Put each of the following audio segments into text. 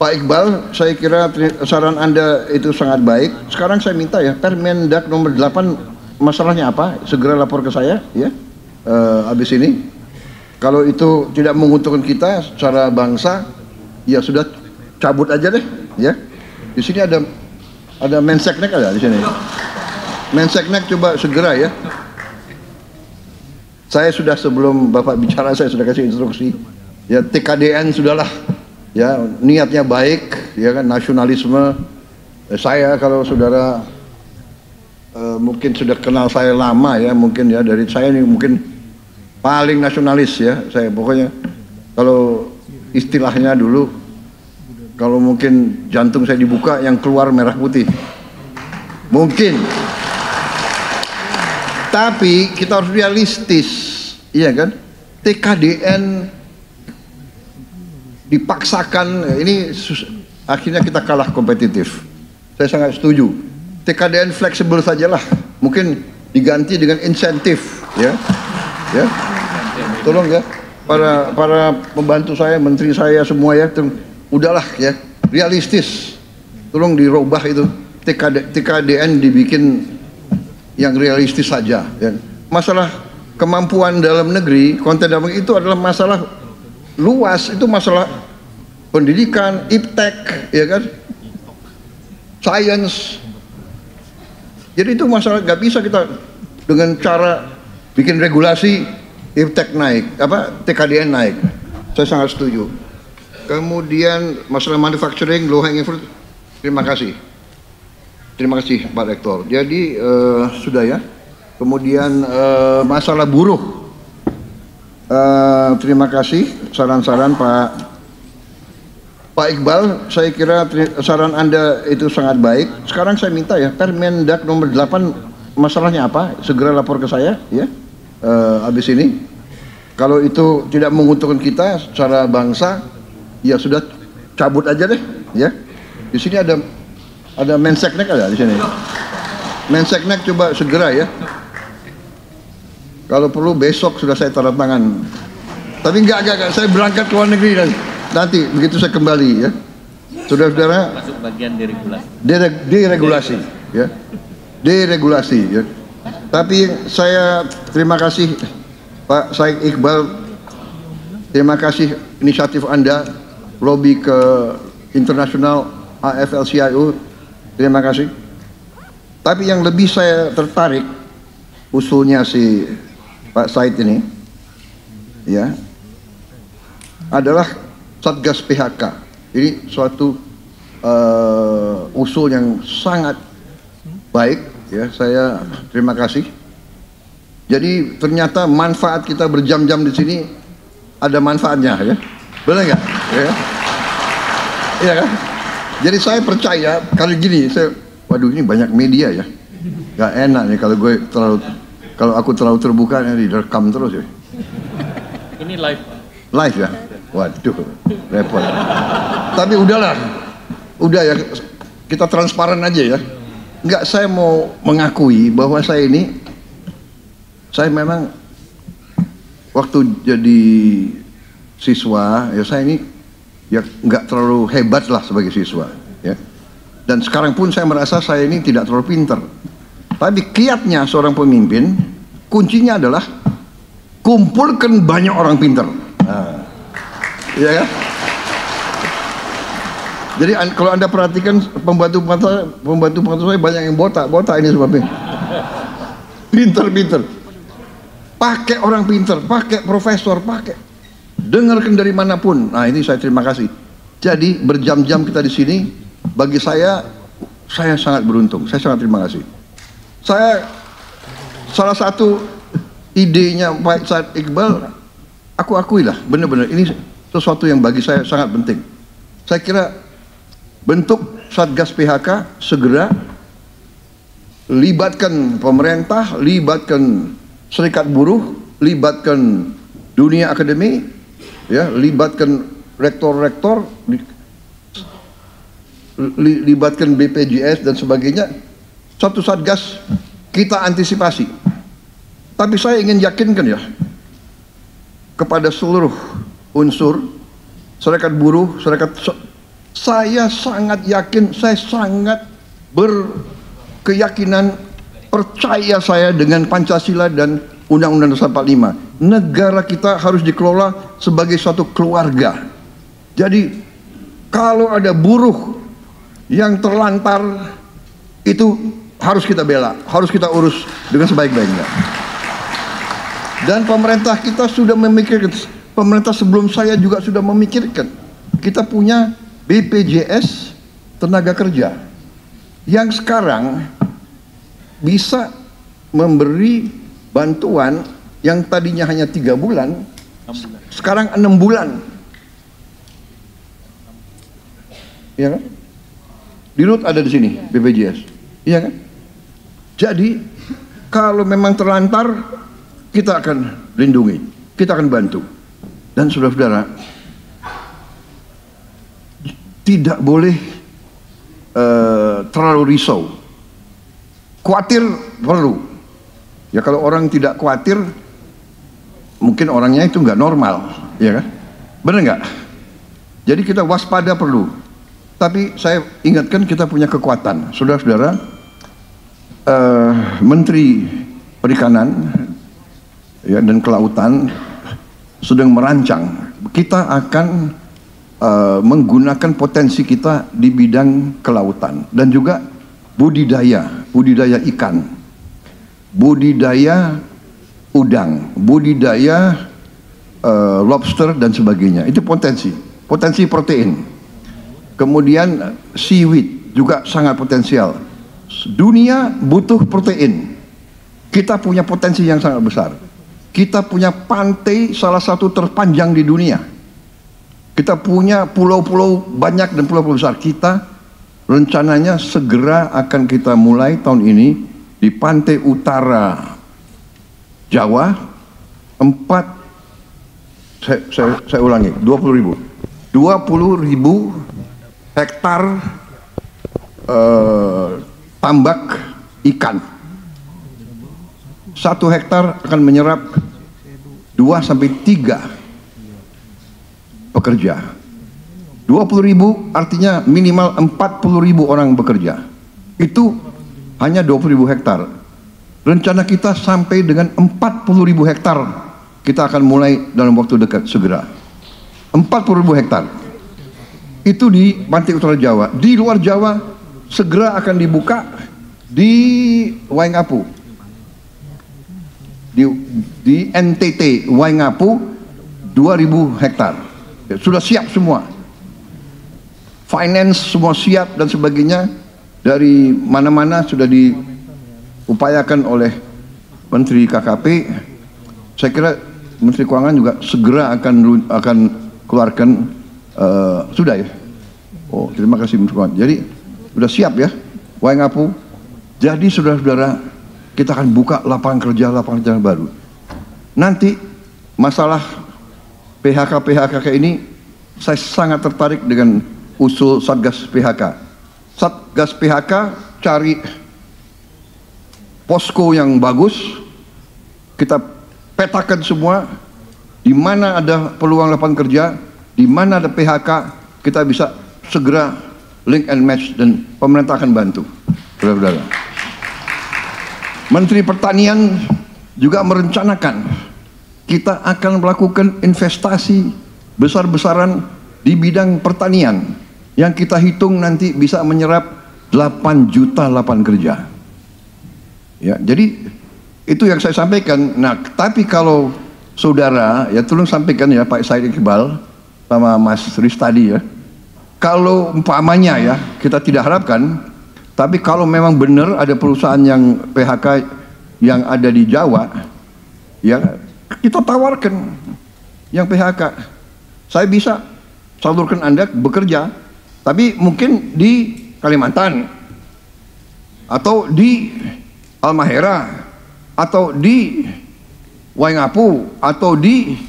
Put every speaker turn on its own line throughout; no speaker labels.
Pak Iqbal, saya kira saran Anda itu sangat baik. Sekarang saya minta ya, Permendak nomor 8 masalahnya apa? Segera lapor ke saya ya. Habis ini. Kalau itu tidak menguntungkan kita secara bangsa, ya sudah cabut aja deh ya. Di sini ada Menseknek ada di sini. Menseknek coba segera ya. Saya sudah sebelum Bapak bicara saya sudah kasih instruksi. Ya TKDN sudahlah. Ya niatnya baik, ya kan nasionalisme. Saya kalau saudara mungkin sudah kenal saya lama ya, mungkin ya dari saya ini mungkin paling nasionalis ya. Saya pokoknya kalau istilahnya dulu kalau mungkin jantung saya dibuka yang keluar merah putih. Mungkin. Tapi kita harus realistis, iya kan? TKDN dipaksakan, ini akhirnya kita kalah kompetitif. Saya sangat setuju. TKDN fleksibel sajalah, mungkin diganti dengan insentif, ya. Tolong ya, para pembantu saya, menteri saya semua ya, udahlah ya, realistis. Tolong dirubah itu. TKDN dibikin yang realistis saja. Ya. Masalah kemampuan dalam negeri, konten dalam negeri itu adalah masalah luas, itu masalah pendidikan, iptek, ya kan, science. Jadi itu masalah nggak bisa kita dengan cara bikin regulasi iptek naik, TKDN naik. Saya sangat setuju. Kemudian masalah manufacturing, low hanging fruit, terima kasih Pak Rektor. Jadi sudah ya. Kemudian masalah buruh. Terima kasih saran-saran Pak Iqbal, saya kira saran Anda itu sangat baik. Sekarang saya minta ya, Permendak nomor 8 masalahnya apa? Segera lapor ke saya ya. Habis ini. Kalau itu tidak menguntungkan kita secara bangsa, ya sudah cabut aja deh ya. Di sini ada Menseknek ada di sini. Menseknek coba segera ya. Kalau perlu besok sudah saya tanda tangan. Tapi enggak, saya berangkat ke luar negeri nanti begitu saya kembali ya. Saudara-saudara,
masuk bagian deregulasi.
Deregulasi ya. Deregulasi ya. Tapi saya terima kasih Pak Said Iqbal. Terima kasih inisiatif Anda lobby ke internasional AFL-CIO. Terima kasih. Tapi yang lebih saya tertarik usulnya si Pak Said ini ya adalah Satgas PHK. Ini suatu usul yang sangat baik ya, saya terima kasih. Jadi ternyata manfaat kita berjam-jam di sini ada manfaatnya ya, benar nggak? Ya. Iya kan? Jadi saya percaya kalau gini, waduh ini banyak media ya, nggak enak nih kalau aku terlalu terbuka ini direkam terus ya.
Ini live.
Live ya? Waduh, repot. Tapi udahlah, udah ya, kita transparan aja ya. Enggak, saya mau mengakui bahwa saya memang waktu jadi siswa, ya saya ini ya nggak terlalu hebat lah sebagai siswa ya. Dan sekarang pun saya merasa saya ini tidak terlalu pintar. Tapi kiatnya seorang pemimpin, kuncinya adalah kumpulkan banyak orang pintar. Nah, ya kan? Jadi kalau Anda perhatikan pembantu saya banyak yang botak ini sebabnya. Pintar. Pakai orang pintar, pakai profesor, pakai. Dengarkan dari manapun. Nah, ini saya terima kasih. Jadi berjam-jam kita di sini, bagi saya sangat beruntung. Saya sangat terima kasih. Saya salah satu idenya Pak Said Iqbal, aku akuilah benar-benar ini sesuatu yang bagi saya sangat penting. Saya kira bentuk Satgas PHK segera, libatkan pemerintah, libatkan serikat buruh, libatkan dunia akademi, ya, libatkan rektor-rektor, libatkan BPJS dan sebagainya. Satu Satgas kita antisipasi. Tapi saya ingin yakinkan ya kepada seluruh unsur serikat buruh, serikat Saya sangat yakin, saya sangat berkeyakinan, percaya saya dengan Pancasila dan Undang-Undang Dasar 45. Negara kita harus dikelola sebagai suatu keluarga. Jadi kalau ada buruh yang terlantar, itu harus kita bela, harus kita urus dengan sebaik-baiknya. Dan pemerintah kita sudah memikirkan, pemerintah sebelum saya juga sudah memikirkan. Kita punya BPJS tenaga kerja yang sekarang bisa memberi bantuan yang tadinya hanya 3 bulan, sekarang 6 bulan. Iya kan? Di RUT ada di sini BPJS. Iya kan? Jadi kalau memang terlantar, kita akan lindungi, kita akan bantu. Dan saudara-saudara, tidak boleh terlalu risau. Khawatir perlu. Ya kalau orang tidak khawatir, mungkin orangnya itu nggak normal, ya kan? Benar nggak? Jadi kita waspada perlu. Tapi saya ingatkan kita punya kekuatan, saudara-saudara. Menteri Perikanan ya, dan Kelautan sedang merancang. Kita akan menggunakan potensi kita di bidang kelautan dan juga budidaya ikan, budidaya udang, budidaya lobster dan sebagainya. Itu potensi protein. Kemudian seaweed juga sangat potensial. Dunia butuh protein. Kita punya potensi yang sangat besar. Kita punya pantai salah satu terpanjang di dunia. Kita punya pulau-pulau banyak dan pulau-pulau besar. Kita rencananya segera akan kita mulai tahun ini di pantai utara Jawa, saya ulangi, 20.000 hektar tambak ikan. 1 hektar akan menyerap 2 sampai 3 pekerja. 20.000 artinya minimal 40.000 orang bekerja. Itu hanya 20.000 hektar. Rencana kita sampai dengan 40.000 hektar. Kita akan mulai dalam waktu dekat segera. 40.000 hektar. Itu di pantai utara Jawa. Di luar Jawa segera akan dibuka di Waingapu. Di NTT Waingapu 2.000 hektar. Ya, sudah siap semua. Finance semua siap dan sebagainya. Dari mana-mana sudah diupayakan oleh Menteri KKP. Saya kira Menteri Keuangan juga segera akan keluarkan sudah ya. Oh, terima kasih Menteri Keuangan. Jadi sudah siap ya Waingapu. Jadi saudara-saudara, kita akan buka lapangan kerja baru. Nanti masalah PHK ini, saya sangat tertarik dengan usul Satgas PHK. Satgas PHK cari posko yang bagus, kita petakan semua, di mana ada peluang lapangan kerja, di mana ada PHK, kita bisa segera link and match dan pemerintah akan bantu. Saudara-saudara. Menteri Pertanian juga merencanakan kita akan melakukan investasi besar-besaran di bidang pertanian yang kita hitung nanti bisa menyerap 8 juta lapangan kerja. Ya, jadi itu yang saya sampaikan. Nah, tapi kalau saudara ya tolong sampaikan ya Pak Said Iqbal sama Mas Riz tadi ya. Kalau umpamanya ya, kita tidak harapkan, tapi kalau memang benar ada perusahaan yang PHK yang ada di Jawa, ya kita tawarkan yang PHK. Saya bisa salurkan Anda bekerja, tapi mungkin di Kalimantan, atau di Halmahera, atau di Waingapu, atau di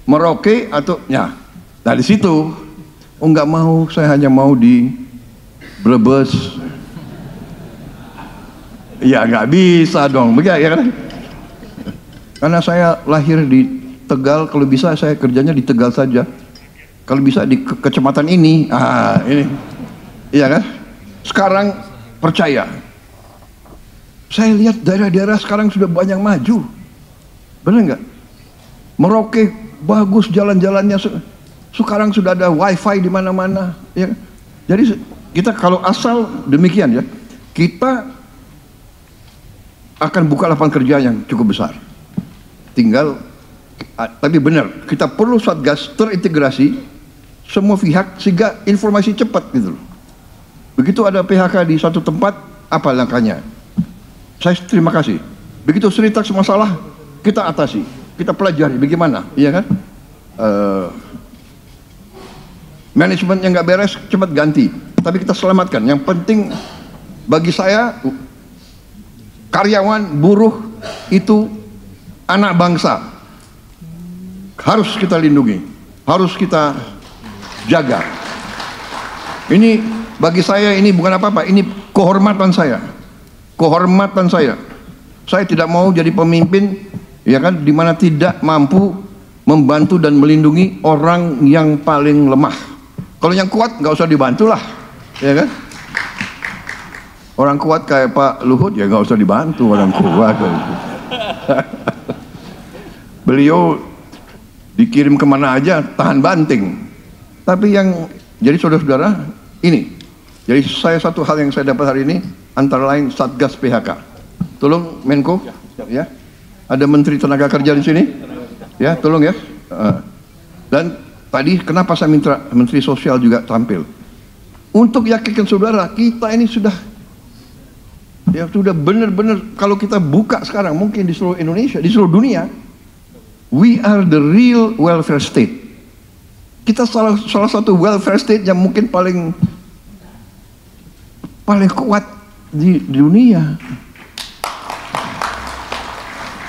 Merauke, atau ya dari situ. Oh nggak mau, saya hanya mau di Brebes. Ya nggak bisa dong, begitu ya kan? Karena saya lahir di Tegal, kalau bisa saya kerjanya di Tegal saja. Kalau bisa di kecamatan ini, ini, iya kan? Sekarang percaya. Saya lihat daerah-daerah sekarang sudah banyak maju, benar nggak? Merauke bagus jalan-jalannya. Sekarang sudah ada wifi di mana-mana. Ya. Jadi kita kalau asal demikian ya, kita akan buka lapangan kerja yang cukup besar. Tinggal, tapi benar, kita perlu Satgas terintegrasi semua pihak sehingga informasi cepat gitu loh. Begitu ada PHK di satu tempat, apa langkahnya? Saya terima kasih. Begitu cerita masalah, kita atasi, kita pelajari bagaimana, iya kan? Manajemen yang nggak beres cepat ganti, tapi kita selamatkan. Yang penting bagi saya, karyawan, buruh itu anak bangsa, harus kita lindungi, harus kita jaga. Ini bagi saya ini bukan apa-apa, ini kehormatan saya, kehormatan saya. Saya tidak mau jadi pemimpin, ya kan, di mana tidak mampu membantu dan melindungi orang yang paling lemah. Kalau yang kuat nggak usah dibantulah, ya kan? Orang kuat kayak Pak Luhut ya nggak usah dibantu, orang kuat. Beliau dikirim kemana aja tahan banting. Tapi yang jadi saudara-saudara ini, jadi saya satu hal yang saya dapat hari ini antara lain Satgas PHK. Tolong Menko, ya. Ada Menteri Tenaga Kerja di sini, ya, tolong ya. Dan tadi kenapa saya minta Menteri Sosial juga tampil untuk yakinkan saudara kita ini sudah, ya sudah benar-benar. Kalau kita buka sekarang mungkin di seluruh Indonesia, di seluruh dunia, we are the real welfare state. Kita salah satu welfare state yang mungkin paling kuat di dunia.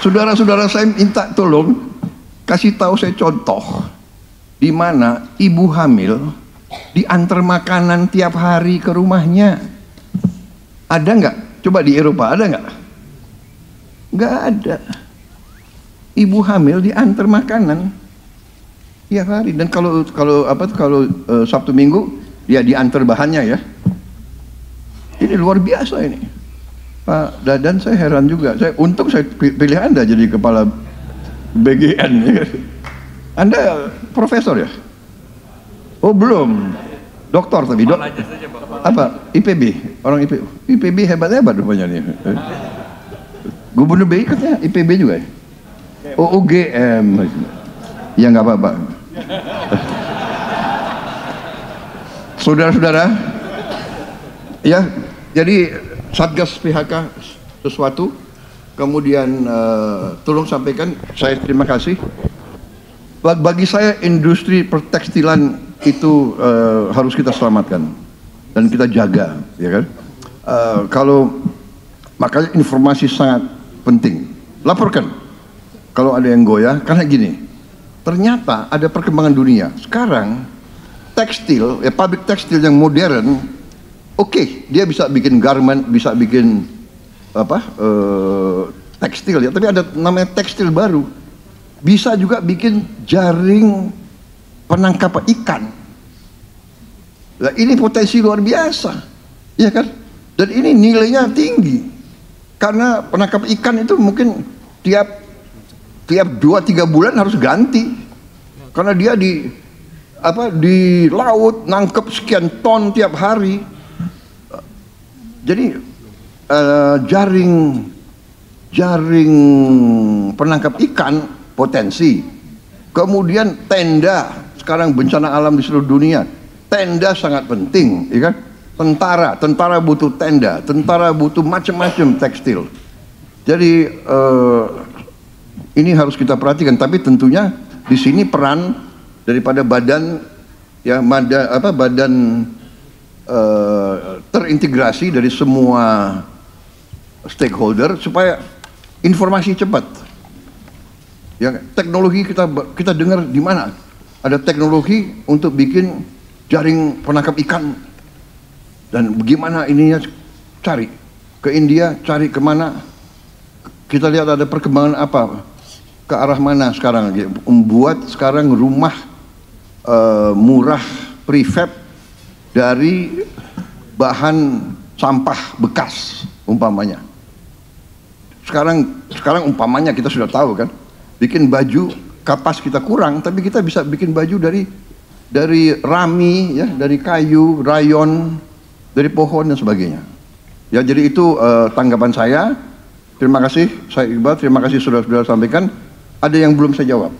Saudara-saudara saya minta tolong kasih tahu saya contoh di mana ibu hamil diantar makanan tiap hari ke rumahnya. Ada nggak? Coba di Eropa ada nggak? Nggak ada. Ibu hamil diantar makanan tiap hari, dan kalau Sabtu Minggu dia diantar bahannya ya. Ini luar biasa ini, Pak Dadan. Saya heran juga. Untung saya pilih Anda jadi kepala BGN. Ya. Anda profesor ya? Oh belum, doktor tapi apa? IPB, orang IPB hebat-hebat rupanya nih. Gubernur BI katanya IPB juga ya? Oh, UGM. Ya nggak apa-apa. Saudara-saudara, ya, jadi Satgas PHK sesuatu, kemudian tolong sampaikan, saya terima kasih. Bagi saya industri pertekstilan itu harus kita selamatkan dan kita jaga, ya kan? Makanya informasi sangat penting. Laporkan kalau ada yang goyah, karena gini, ternyata ada perkembangan dunia. Sekarang tekstil, ya pabrik tekstil yang modern, oke, dia bisa bikin garment, bisa bikin tekstil ya, tapi ada namanya tekstil baru. Bisa juga bikin jaring penangkap ikan. Nah, ini potensi luar biasa, ya kan? Dan ini nilainya tinggi karena penangkap ikan itu mungkin tiap 2-3 bulan harus ganti karena dia di laut nangkep sekian ton tiap hari. Jadi jaring penangkap ikan potensi. Kemudian tenda, sekarang bencana alam di seluruh dunia, tenda sangat penting, ya kan? Tentara butuh tenda, tentara butuh macam-macam tekstil. Jadi ini harus kita perhatikan, tapi tentunya di sini peran daripada badan terintegrasi dari semua stakeholder supaya informasi cepat. Ya, teknologi kita dengar di mana ada teknologi untuk bikin jaring penangkap ikan, dan bagaimana ininya, cari ke India, cari kemana, kita lihat ada perkembangan apa, ke arah mana sekarang, membuat sekarang rumah murah prefab dari bahan sampah bekas umpamanya. Sekarang umpamanya kita sudah tahu kan, bikin baju kapas kita kurang, tapi kita bisa bikin baju dari rami ya, dari kayu, rayon, dari pohon dan sebagainya. Ya, jadi itu tanggapan saya. Terima kasih, saya Iqbal. Terima kasih sudah sampaikan. Ada yang belum saya jawab.